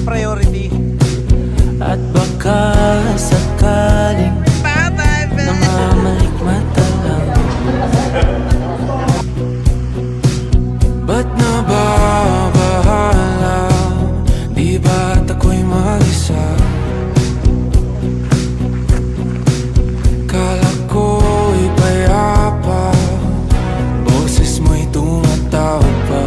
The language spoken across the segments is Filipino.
priority. At baka sakaling namamalikmata lang. Ba't nababahala? Di ba't ako'y mag-isa? Kala ko'y payapa, boses mo'y tumatawag pa.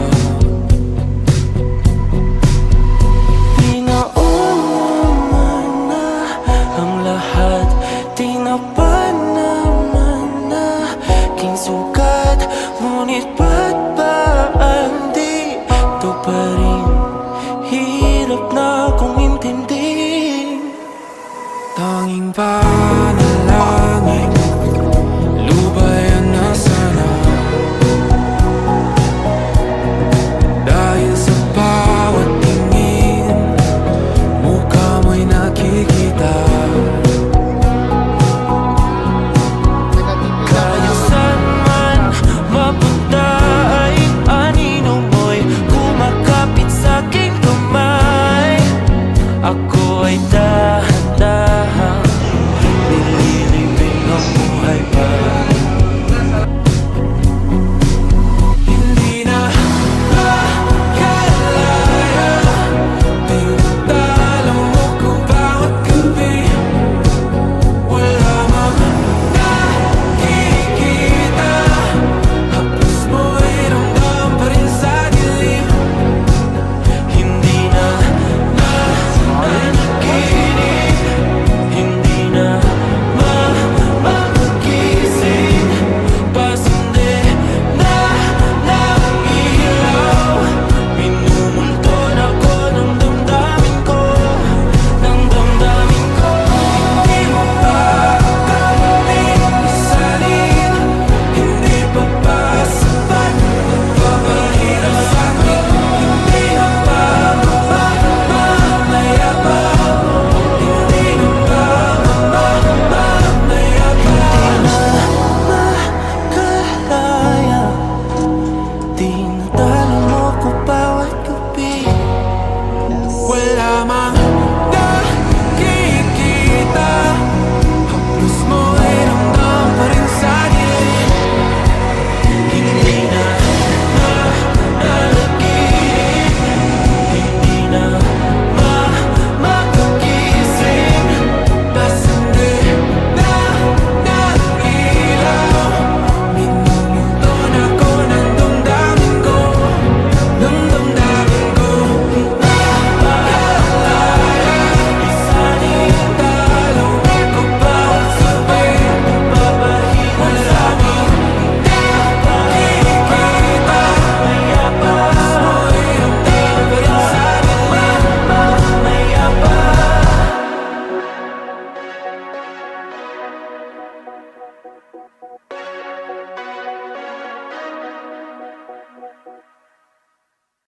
Di naman na ang lahat, di na pa naman na aking sukat. Ngunit ba't ba andito pa rin? Hirap na kong intindihin. Tanging pa